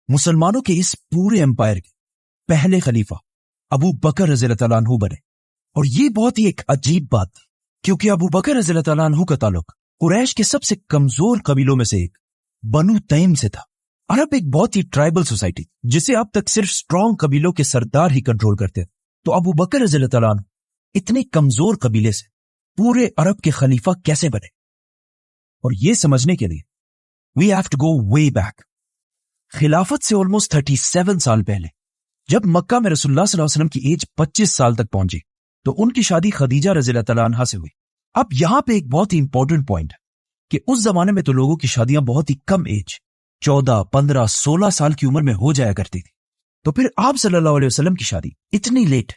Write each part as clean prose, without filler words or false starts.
मुसलमानों के इस पूरे एम्पायर के पहले खलीफा अबू बकर रज़ी अल्लाह तआला अन्हु बने। और ये बहुत ही एक अजीब बात थी, क्योंकि अबू बकर रज़ी अल्लाह तआला अन्हु का ताल्लुक कुरैश के सबसे कमजोर कबीलों में से एक बनु तैम से था। अरब एक बहुत ही ट्राइबल सोसाइटी जिसे अब तक सिर्फ स्ट्रॉन्ग कबीलों के सरदार ही कंट्रोल करते थे। तो अबू बकर रज़ी अल्लाह तआला अन्हु इतने कमजोर कबीले से पूरे अरब के खलीफा कैसे बने? और ये समझने के लिए we have to go way back. Khilafat से ऑलमोस्ट 37 साल पहले, जब मक्का में रसूलुल्लाह सल्लल्लाहु अलैहि वसल्लम की एज 25 साल तक पहुंची, तो उनकी शादी खदीजा रज़ी अल्लाह तआला अन्हा से हुई। अब यहां पे एक बहुत ही इंपॉर्टेंट पॉइंट है कि उस जमाने में तो लोगों की शादियां बहुत ही कम एज 14, 15, 16 साल की उम्र में हो जाया करती थी। तो फिर आप सल्लल्लाहु अलैहि वसल्लम की शादी इतनी लेट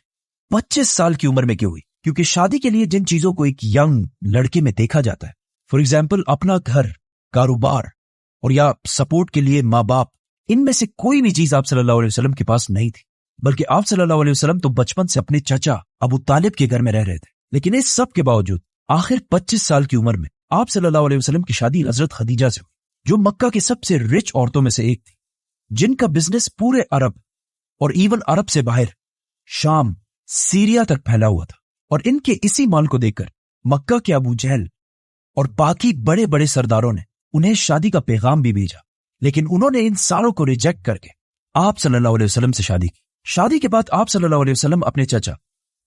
25 साल की उम्र में क्यों हुई? क्योंकि शादी के लिए जिन चीजों को एक यंग लड़के में देखा जाता है, फॉर एग्जाम्पल अपना घर, कारोबार और या सपोर्ट के लिए माँ बाप, इनमें से कोई भी चीज आप सल्लल्लाहु अलैहि वसल्लम के पास नहीं थी। बल्कि आप सल्लल्लाहु अलैहि वसल्लम तो बचपन से अपने चाचा अबू तालिब के घर में रह रहे थे। लेकिन इस सब के बावजूद आखिर 25 साल की उम्र में आप सल्लल्लाहु अलैहि वसल्लम की शादी हजरत खदीजा से हुई, जो मक्का की सबसे रिच औरतों में से एक थी, जिनका बिजनेस पूरे अरब और इवन अरब से बाहर शाम, सीरिया तक फैला हुआ था। और इनके इसी माल को देखकर मक्का के अबू जहल और बाकी बड़े बड़े सरदारों ने उन्हें शादी का पैगाम भी भेजा, लेकिन उन्होंने इन सारों को रिजेक्ट करके आप सल्लल्लाहु अलैहि वसल्लम से शादी की। शादी के बाद आप सल्लल्लाहु अलैहि वसल्लम अपने चाचा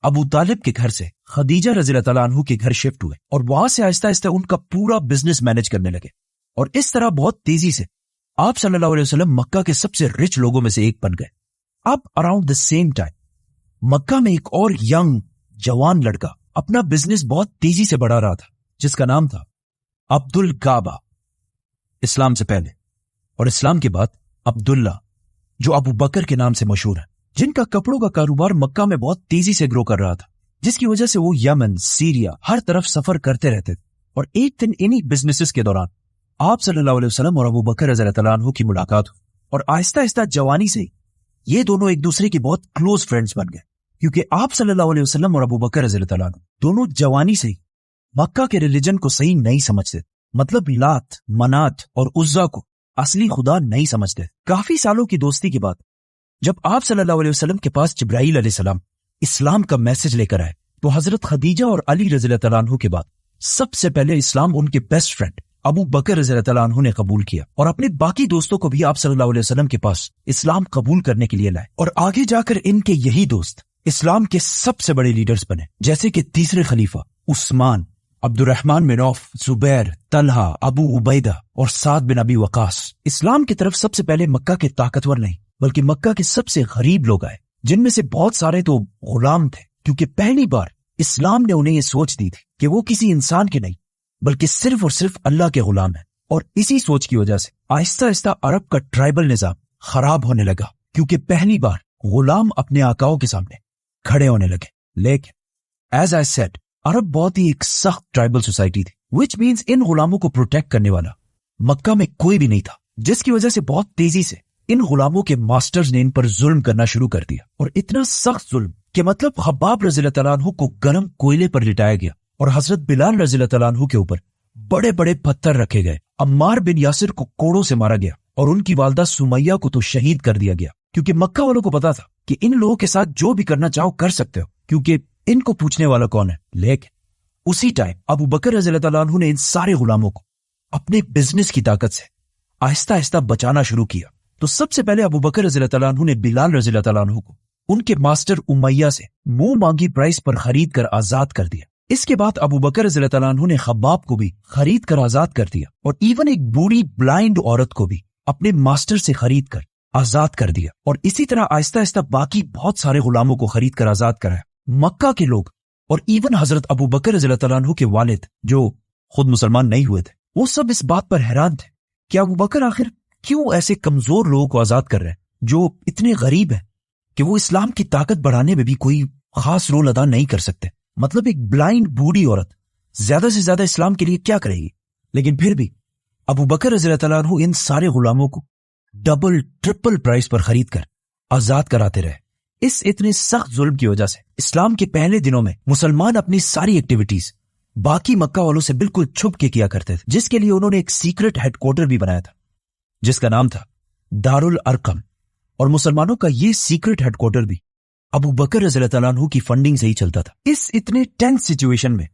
अबू तालिब के घर से खदीजा रज़ी अल्लाह तआला अन्हु के घर शिफ्ट हुए और वहां से आहिस्ता आहिस्ता उनका पूरा बिजनेस मैनेज करने लगे। और इस तरह बहुत तेजी से आप सल्लल्लाहु अलैहि वसल्लम मक्का के सबसे रिच लोगों में से एक बन गए। अब अराउंड द सेम टाइम मक्का में एक और यंग जवान लड़का अपना बिजनेस बहुत तेजी से बढ़ा रहा था, जिसका नाम था अब्दुल काबा। इस्लाम से पहले और इस्लाम के बाद अब्दुल्ला, जो अबू बकर के नाम से मशहूर है, जिनका कपड़ों का कारोबार मक्का में बहुत तेजी से ग्रो कर रहा था, जिसकी वजह से वो यमन, सीरिया हर तरफ सफर करते रहते थे। और एक दिन इन्हीं बिजनेसेस के दौरान आप सल्लल्लाहु अलैहि वसल्लम और अबू बकर रज़ी अल्लाह तआला अन्हु की मुलाकात हुई। और आहिस्ता आहिस्ता जवानी से ये दोनों एक दूसरे के बहुत क्लोज फ्रेंड्स बन गए, क्योंकि आप सल्लल्लाहु अलैहि वसल्लम और अबू बकर रज़ी अल्लाह तआला अन्हु दोनों जवानी से ही मक्का के रिलीजन को सही नहीं समझते। मतलब लात, मनात और उज्जा को असली खुदा नहीं समझते। काफी सालों की दोस्ती के बाद जब आप सल्लल्लाहु अलैहि वसल्लम के पास जिब्राईल अलैहिस्सलाम इस्लाम का मैसेज लेकर आए, तो हजरत खदीजा और अली रज़ी अल्लाह तआला अन्हु के बाद सबसे पहले इस्लाम उनके बेस्ट फ्रेंड अबू बकर रज़ी अल्लाह तआला अन्हु ने कबूल किया। और अपने बाकी दोस्तों को भी आप सल्लल्लाहु अलैहि वसल्लम के पास इस्लाम कबूल करने के लिए लाए। और आगे जाकर इनके यही दोस्त इस्लाम के सबसे बड़े लीडर्स बने, जैसे कि तीसरे खलीफा Usman, Abdurrahman bin Auf, Zubair, Talha, Abu Ubaida और साद बिन अबी वकास। इस्लाम की तरफ सबसे पहले मक्का के ताकतवर नहीं बल्कि मक्का के सबसे गरीब लोग आए, जिनमें से बहुत सारे तो गुलाम थे, क्योंकि पहली बार इस्लाम ने उन्हें यह सोच दी थी कि वो किसी इंसान के नहीं बल्कि सिर्फ और सिर्फ अल्लाह के गुलाम है। और इसी सोच की वजह से आहिस्ता आहिस्ता अरब का ट्राइबल निजाम खराब होने लगा, क्योंकि पहली बार गुलाम अपने आकाओं के सामने खड़े होने लगे। लेकिन एज आई सेड, अरब बहुत ही एक सख्त ट्राइबल सोसाइटी थी, विच मीन्स इन गुलामों को प्रोटेक्ट करने वाला मक्का में कोई भी नहीं था, जिसकी वजह से बहुत तेजी से इन गुलामों के मास्टर्स ने इन पर जुल्म करना शुरू कर दिया। और इतना सख्त जुल्म कि मतलब खब्बाब रज़ी अल्लाह तआला अन्हु को गर्म कोयले पर लिटाया गया और हजरत बिलाल रज़ी अल्लाह तआला अन्हु के ऊपर बड़े बड़े पत्थर रखे गए। अम्मार बिन यासिर को कोड़ों से मारा गया और उनकी वालदा सुमैया को तो शहीद कर दिया गया, क्योंकि मक्का वालों को पता था कि इन लोगों के साथ जो भी करना चाहो कर सकते हो, क्योंकि इनको पूछने वाला कौन है। लेकिन उसी टाइम अबू बकर रज़ी अल्लाह तआला अन्हु ने इन सारे गुलामों को अपने बिजनेस की ताकत से आहिस्ता आहिस्ता बचाना शुरू किया। तो सबसे पहले अबू बकर रज़ी अल्लाह तआला अन्हु ने बिलाल रज़ी अल्लाह तआला अन्हु को उनके मास्टर उमैया से मुंह मांगी प्राइस पर खरीद कर आजाद कर दिया। इसके बाद अबू बकर रज़ी अल्लाह तआला अन्हु ने खब्बाब को भी खरीद कर आजाद कर दिया और इवन एक बूढ़ी ब्लाइंड औरत को भी अपने मास्टर से खरीद कर आजाद कर दिया। और इसी तरह आहिस्ता आहिस्ता बाकी बहुत सारे गुलामों को खरीद कर आजाद कराया। मक्का के लोग और इवन हजरत अबू बकर रज़ी अल्लाह तआला अन्हु के वालिद, जो खुद मुसलमान नहीं हुए थे, वो सब इस बात पर हैरान थे कि अबू बकर आखिर क्यों ऐसे कमजोर लोगों को आजाद कर रहे हैं जो इतने गरीब हैं कि वो इस्लाम की ताकत बढ़ाने में भी कोई खास रोल अदा नहीं कर सकते। मतलब एक ब्लाइंड बूढ़ी औरत ज्यादा से ज्यादा इस्लाम के लिए क्या करेगी? लेकिन फिर भी अबू बकर रज़ी अल्लाह तआला अन्हु इन सारे गुलामों को डबल ट्रिपल प्राइस पर खरीद कर आजाद कराते रहे। इस इतने सख्त जुल्म की वजह से इस्लाम के पहले दिनों में मुसलमान अपनी सारी एक्टिविटीज बाकी मक्का वालों से बिल्कुल छुप के किया करते थे, जिसके लिए उन्होंने एक सीक्रेट हेडक्वार्टर भी बनाया था, जिसका नाम था दारुल अरकम, और मुसलमानों का ये सीक्रेट हेडक्वार्टर भी अबू बकर रज़ियल्लाहु ताला अन्हु की फंडिंग से ही चलता था। इस इतने टेंस सिचुएशन में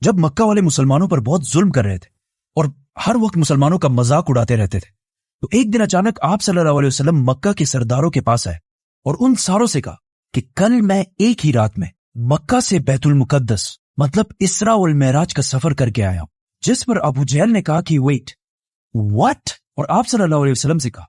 जब मक्का वाले मुसलमानों पर बहुत जुल्म कर रहे थे और हर वक्त मुसलमानों का मजाक उड़ाते रहते थे, तो एक दिन अचानक आप सल्लल्लाहु अलैहि वसल्लम मक्का के सरदारों के पास आए और उन सारों से कहा कि कल मैं एक ही रात में मक्का से बैतुल मुकद्दस मतलब इसरा वल मेराज का सफर करके आया हूं। जिस पर अबू जहल ने कहा कि वेट व्हाट, और आप सल्लल्लाहु अलैहि वसल्लम से कहा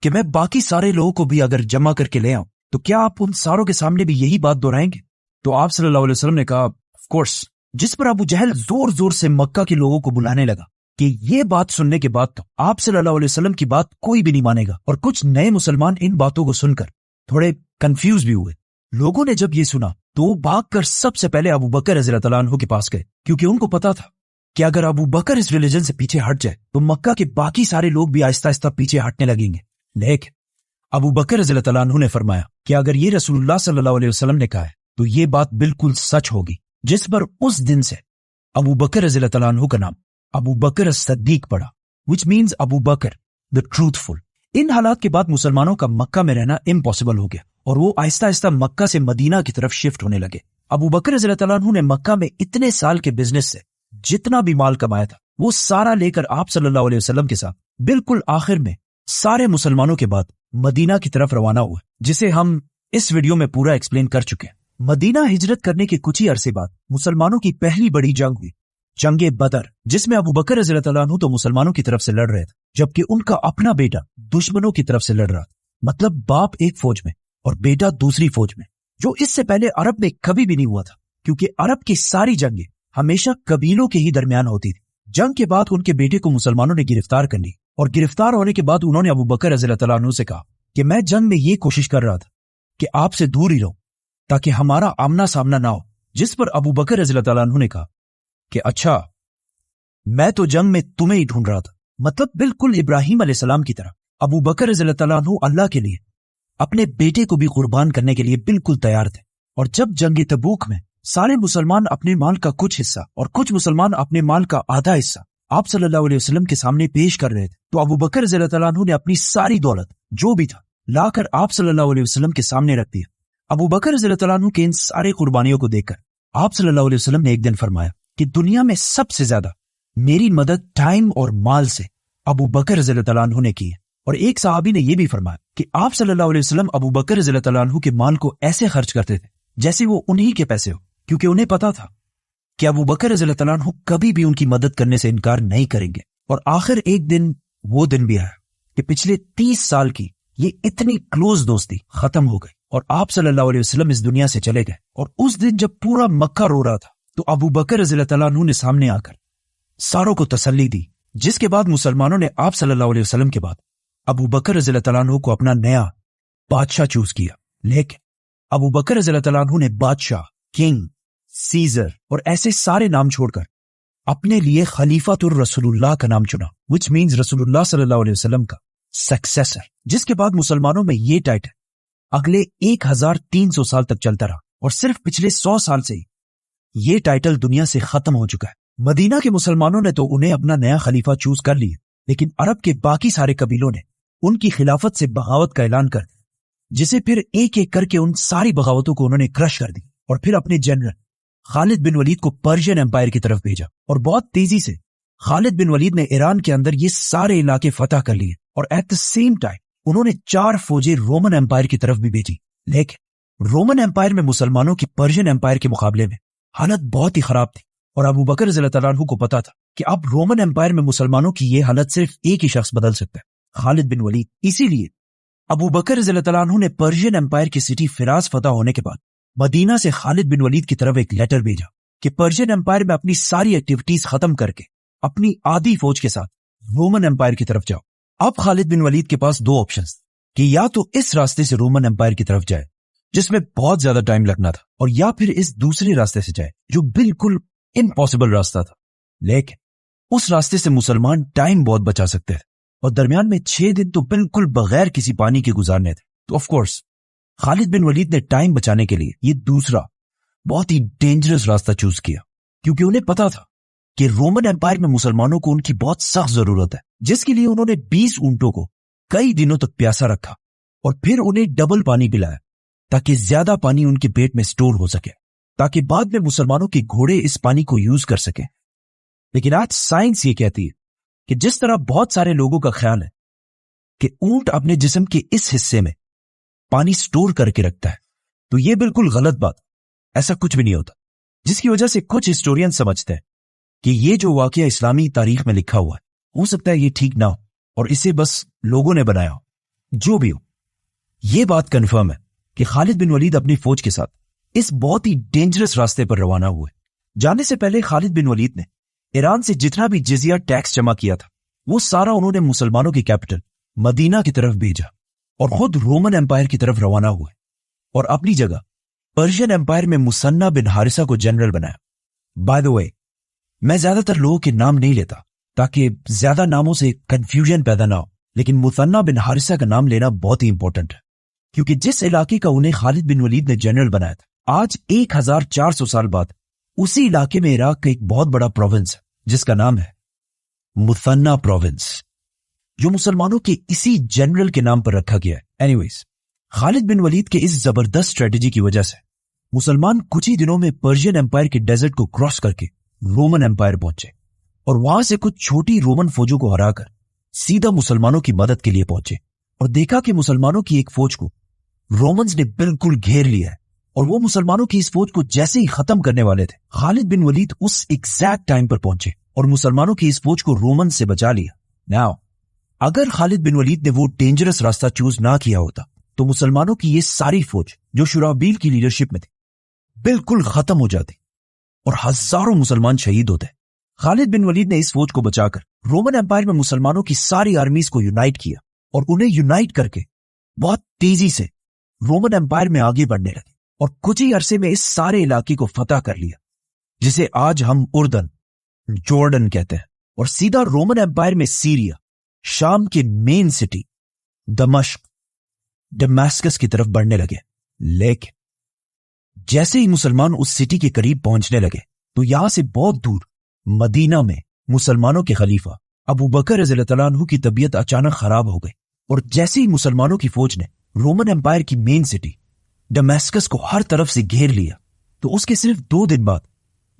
कि मैं बाकी सारे लोगों को भी अगर जमा करके ले आऊं तो क्या आप उन सारों के सामने भी यही बात दोहराएंगे? तो आप सल्लल्लाहु अलैहि वसल्लम ने कहा ऑफ कोर्स। जिस पर अबू जहल जोर जोर से मक्का के लोगों को बुलाने लगा कि ये बात सुनने के बाद तो आप सल्लल्लाहु अलैहि वसल्लम की बात कोई भी नहीं मानेगा। और कुछ नए मुसलमान इन बातों को सुनकर थोड़े कंफ्यूज भी हुए। लोगों ने जब ये सुना तो वो भागकर सबसे पहले अबू बकर रज़ियल्लाहु ताला अन्हु के पास गए, क्योंकि उनको पता था कि अगर अबू बकर इस रिलीजन से पीछे हट जाए तो मक्का के बाकी सारे लोग भी आहिस्ता आहिस्ता पीछे हटने लगेंगे। लेकिन अबू बकर रज़ियल्लाहु ताला अन्हु ने फरमाया कि अगर ये रसूलुल्लाह सल्लल्लाहु अलैहि वसल्लम ने कहा है तो ये बात बिल्कुल सच होगी। जिस पर उस दिन से अबू बकर रज़ियल्लाहु ताला अन्हु का नाम अबू बकर सद्दीक पड़ा, which means Abu Bakr the truthful. इन हालात के बाद मुसलमानों का मक्का में रहना इम्पॉसिबल हो गया और वो आहिस्ता आहिस्ता मक्का से मदीना की तरफ शिफ्ट होने लगे। अबू बकर रज़ियल्लाहु ताला अन्हु ने मक्का में इतने साल के बिजनेस से जितना भी माल कमाया था वो सारा लेकर आप सल्लल्लाहु अलैहि वसल्लम के साथ बिल्कुल आखिर में सारे मुसलमानों के बाद मदीना की तरफ रवाना हुआ, जिसे हम इस वीडियो में पूरा एक्सप्लेन कर चुके हैं। मदीना हिजरत करने के कुछ ही अरसे बाद मुसलमानों की पहली बड़ी जंग हुई, जंगे बदर, जिसमें अबू बकर रज़ियल्लाहु ताला अन्हु तो मुसलमानों की तरफ से लड़ रहे थे, जबकि उनका अपना बेटा दुश्मनों की तरफ से लड़ रहा था। मतलब बाप एक फौज में और बेटा दूसरी फौज में, जो इससे पहले अरब में कभी भी नहीं हुआ था, क्योंकि अरब की सारी जंगें हमेशा कबीलों के ही दरमियान होती थी। जंग के बाद उनके बेटे को मुसलमानों ने गिरफ्तार कर ली और गिरफ्तार होने के बाद उन्होंने अबू बकर रज़ियल्लाहु ताला अन्हु से कहा कि मैं जंग में ये कोशिश कर रहा था कि आपसे दूर ही रहूं ताकि हमारा आमना सामना ना हो। जिस पर अबू बकर रज़ियल्लाहु ताला अन्हु ने कहा कि अच्छा, मैं तो जंग में तुम्हें ही ढूंढ रहा था। मतलब बिल्कुल इब्राहिम अलैहिस्सलाम की तरह अबू बकर रज़ियल्लाहु ताला अन्हु अल्लाह के लिए अपने बेटे को भी कुर्बान करने के लिए बिल्कुल तैयार थे। और जब जंग तबूक में सारे मुसलमान अपने माल का कुछ हिस्सा और कुछ मुसलमान अपने माल का आधा हिस्सा आप सल्लल्लाहु अलैहि वसल्लम के सामने पेश कर रहे थे, तो अबू बकर रज़ियल्लाहु ताला अन्हु ने अपनी सारी दौलत जो भी था लाकर आप सल्लल्लाहु अलैहि वसल्लम के सामने रख दिया। अबू बकर रज़ियल्लाहु ताला अन्हु के इन सारे कुर्बानियों को देखकर आप सल्लल्लाहु अलैहि वसल्लम ने एक दिन फरमाया कि दुनिया में सबसे ज्यादा मेरी मदद टाइम और माल से अबू बकर रज़ियल्लाहु ताला अन्हु ने की है। और एक सहाबी ने यह भी फरमाया कि आप सल्लल्लाहु अलैहि वसल्लम अबू बकर रज़ियल्लाहु ताला अन्हु के माल को ऐसे खर्च करते थे जैसे वो उन्हीं के पैसे हो, क्योंकि उन्हें पता था कि अबू बकर रज़ियल्लाहु ताला अन्हु कभी भी उनकी मदद करने से इनकार नहीं करेंगे। और आखिर एक दिन वो दिन भी आया कि पिछले 30 साल की ये इतनी क्लोज दोस्ती खत्म हो गई और आप सल्लल्लाहु अलैहि वसल्लम इस दुनिया से चले गए। और उस दिन जब पूरा मक्का रो रहा था तो अबू बकर रज़ियल्लाहु ताला अन्हु ने सामने आकर सारों को तसल्ली दी, जिसके बाद मुसलमानों ने आप सल्लल्लाहु अलैहि वसल्लम के बाद अबू बकर रज़ियल्लाहु ताला अन्हु को अपना नया बादशाह चूज किया। लेकिन अबू बकर रज़ियल्लाहु ताला अन्हु ने बादशाह, किंग, सीजर और ऐसे सारे नाम छोड़कर अपने लिए खलीफातुर रसूलुल्लाह का नाम चुना, विच मीन्स रसूलुल्लाह सल्लल्लाहु अलैहि वसल्लम का सक्सेसर। जिसके बाद मुसलमानों में ये टाइटल अगले 1300 साल तक चलता रहा और सिर्फ पिछले 100 साल से ही ये टाइटल दुनिया से खत्म हो चुका है। मदीना के मुसलमानों ने तो उन्हें अपना नया खलीफा चूज कर लिया, लेकिन अरब के बाकी सारे कबीलों ने उनकी खिलाफत से बगावत का ऐलान कर दिया, जिसे फिर एक एक करके उन सारी बगावतों को उन्होंने क्रश कर दी और फिर अपने जनरल खालिद बिन वलीद को पर्शियन एम्पायर की तरफ भेजा। और बहुत तेजी से खालिद बिन वलीद ने ईरान के अंदर ये सारे इलाके फतह कर लिए और एट द सेम टाइम उन्होंने 4 फौजें रोमन एम्पायर की तरफ भी भेजी। लेकिन रोमन एम्पायर में मुसलमानों की पर्शियन एम्पायर के मुकाबले में हालत बहुत ही खराब थी और अबू बकर रज़ियल्लाहु ताला अन्हु को पता था कि अब रोमन एम्पायर में मुसलमानों की ये हालत सिर्फ एक ही शख्स बदल सकता है, खालिद बिन वलीद। इसीलिए अबू बकर रज़ियल्लाहु ताला अन्हु ने पर्शियन एम्पायर की सिटी फिराज फतह होने के बाद मदीना से खालिद बिन वलीद की तरफ एक लेटर भेजा कि पर्शियन एम्पायर में अपनी सारी एक्टिविटीज खत्म करके अपनी आधी फौज के साथ रोमन एम्पायर की तरफ जाओ। अब खालिद बिन वलीद के पास 2 ऑप्शंस कि या तो इस रास्ते से रोमन एम्पायर की तरफ जाए जिसमें बहुत ज्यादा टाइम लगना था, और या फिर इस दूसरे रास्ते से जाए जो बिल्कुल इम्पॉसिबल रास्ता था। लेकिन उस रास्ते से मुसलमान टाइम बहुत बचा सकते थे और दरमियान में 6 दिन तो बिल्कुल बगैर किसी पानी के गुजारने थे। तो ऑफ कोर्स खालिद बिन वलीद ने टाइम बचाने के लिए ये दूसरा बहुत ही डेंजरस रास्ता चूज किया, क्योंकि उन्हें पता था कि रोमन एम्पायर में मुसलमानों को उनकी बहुत सख्त जरूरत है, जिसके लिए उन्होंने 20 ऊंटों को कई दिनों तक प्यासा रखा और फिर उन्हें डबल पानी पिलाया ताकि ज्यादा पानी उनके पेट में स्टोर हो सके, ताकि बाद में मुसलमानों के घोड़े इस पानी को यूज कर सके। लेकिन आज साइंस ये कहती है कि जिस तरह बहुत सारे लोगों का ख्याल है कि ऊंट अपने जिस्म के इस हिस्से में पानी स्टोर करके रखता है, तो ये बिल्कुल गलत बात। ऐसा कुछ भी नहीं होता, जिसकी वजह से कुछ हिस्टोरियन समझते हैं कि ये जो वाकया इस्लामी तारीख में लिखा हुआ है, हो सकता है ये ठीक ना हो और इसे बस लोगों ने बनाया हो। जो भी हो, ये बात कंफर्म है कि खालिद बिन वलीद अपनी फौज के साथ इस बहुत ही डेंजरस रास्ते पर रवाना हुए। जाने से पहले खालिद बिन वलीद ने ईरान से जितना भी जिजिया टैक्स जमा किया था, वो सारा उन्होंने मुसलमानों की कैपिटल मदीना की तरफ भेजा और खुद रोमन एम्पायर की तरफ रवाना हुए और अपनी जगह पर्शियन एम्पायर में मुसन्ना बिन हारिसा को जनरल बनाया। बाय द वे, मैं ज्यादातर लोगों के नाम नहीं लेता ताकि ज्यादा नामों से कंफ्यूजन पैदा ना हो, लेकिन मुसन्ना बिन हारिसा का नाम लेना बहुत ही इंपॉर्टेंट है, क्योंकि जिस इलाके का उन्हें खालिद बिन वलीद ने जनरल बनाया था, आज 1400 साल बाद उसी इलाके में इराक का एक बहुत बड़ा प्रोविंस है जिसका नाम है मुसन्ना प्रोविंस, जो मुसलमानों के इसी जनरल के नाम पर रखा गया है। एनीवेज, खालिद बिन वलीद के इस जबरदस्त स्ट्रेटेजी की वजह से मुसलमान कुछ ही दिनों में पर्शियन एम्पायर के डेजर्ट को क्रॉस करके रोमन एम्पायर पहुंचे और वहां से कुछ छोटी रोमन फौजों को हराकर सीधा मुसलमानों की मदद के लिए पहुंचे और देखा कि मुसलमानों की एक फौज को रोमन्स ने बिल्कुल घेर लिया है और वो मुसलमानों की इस फौज को जैसे ही खत्म करने वाले थे, खालिद बिन वलीद उस एग्जैक्ट टाइम पर पहुंचे और मुसलमानों की इस फौज को रोमन से बचा लिया। नाउ, अगर खालिद बिन वलीद ने वो डेंजरस रास्ता चूज ना किया होता तो मुसलमानों की ये सारी फौज जो शुराबील की लीडरशिप में थी बिल्कुल खत्म हो जाती और हजारों मुसलमान शहीद होते। खालिद बिन वलीद ने इस फौज को बचाकर रोमन एम्पायर में मुसलमानों की सारी आर्मीज को यूनाइट किया और उन्हें यूनाइट करके बहुत तेजी से रोमन एम्पायर में आगे बढ़ने लगे और कुछ ही अरसे में इस सारे इलाके को फतह कर लिया, जिसे आज हम उर्दन, जॉर्डन कहते हैं, और सीधा रोमन एम्पायर में सीरिया, शाम के मेन सिटी दमश्क, दमास्कस की तरफ बढ़ने लगे। लेकिन जैसे ही मुसलमान उस सिटी के करीब पहुंचने लगे तो यहां से बहुत दूर मदीना में मुसलमानों के खलीफा अबू बकर रज़ियल्लाहु अन्हु की तबीयत अचानक खराब हो गई और जैसे ही मुसलमानों की फौज ने रोमन एम्पायर की मेन सिटी दमास्कस को हर तरफ से घेर लिया, तो उसके सिर्फ 2 दिन बाद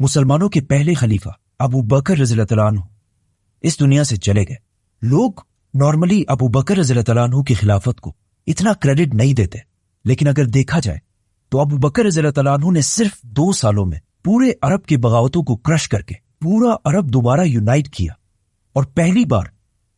मुसलमानों के पहले खलीफा अबू बकर रज़ियल्लाहु अन्हु इस दुनिया से चले गए। लोग नॉर्मली अबू बकर रज़ियल्लाहु अन्हु की खिलाफत को इतना क्रेडिट नहीं देते, लेकिन अगर देखा जाए तो अबू बकर रज़ियल्लाहु अन्हु ने सिर्फ 2 सालों में पूरे अरब की बगावतों को क्रश करके पूरा अरब दोबारा यूनाइट किया और पहली बार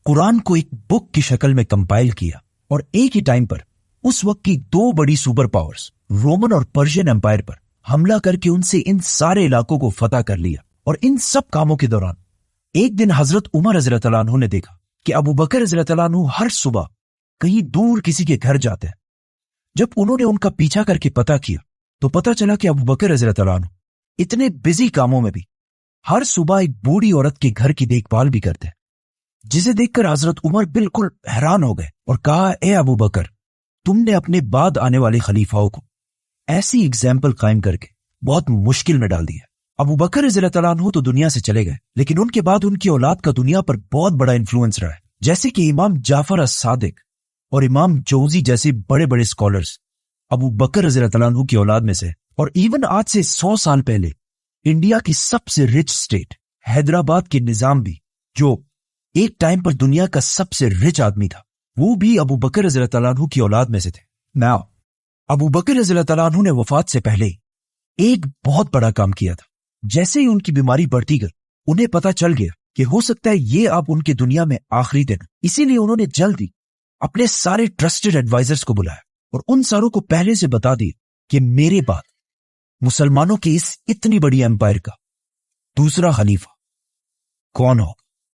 कुरान को एक बुक की शक्ल में कंपाइल किया और एक ही टाइम पर उस वक्त की 2 बड़ी सुपर पावर्स रोमन और पर्शियन एम्पायर पर हमला करके उनसे इन सारे इलाकों को फतह कर लिया। और इन सब कामों के दौरान एक दिन हजरत उमर रज़ियल्लाहु अन्हु ने देखा कि अबू बकर रज़ियल्लाहु अन्हु हर सुबह कहीं दूर किसी के घर जाते हैं। जब उन्होंने उनका पीछा करके पता किया तो पता चला कि अबू बकर रज़ियल्लाहु अन्हु इतने बिजी कामों में भी हर सुबह एक बूढ़ी औरत के घर की देखभाल भी करते हैं, जिसे देखकर हजरत उमर बिल्कुल हैरान हो गए और कहा, ए अबू बकर, तुमने अपने बाद आने वाले खलीफाओं को ऐसी एग्जाम्पल कायम करके बहुत मुश्किल में डाल दिया। अबू बकर रज़ियल्लाहु अन्हु तो दुनिया से चले गए, लेकिन उनके बाद उनकी औलाद का दुनिया पर बहुत बड़ा इन्फ्लुएंस रहा है, जैसे कि इमाम जाफर अस-सादिक और इमाम जौजी जैसे बड़े बड़े स्कॉलर्स अबू बकर रज़ियल्लाहु अन्हु की औलाद में से। और इवन आज से 100 साल पहले इंडिया की सबसे रिच स्टेट हैदराबाद के निजाम भी, जो एक टाइम पर दुनिया का सबसे रिच आदमी था, वो भी अबू बकर रज़ियल्लाहु अन्हु की औलाद में से थे। नाउ, अबू बकर रज़ियल्लाहु अन्हु ने वफात से पहले एक बहुत बड़ा काम किया था। जैसे ही उनकी बीमारी बढ़ती गई, उन्हें पता चल गया कि हो सकता है ये अब उनके दुनिया में आखिरी दिन। इसीलिए उन्होंने जल्दी अपने सारे ट्रस्टेड एडवाइजर्स को बुलाया और उन सारों को पहले से बता दिया कि मेरे बाद मुसलमानों के इस इतनी बड़ी एम्पायर का दूसरा खलीफा कौन होगा।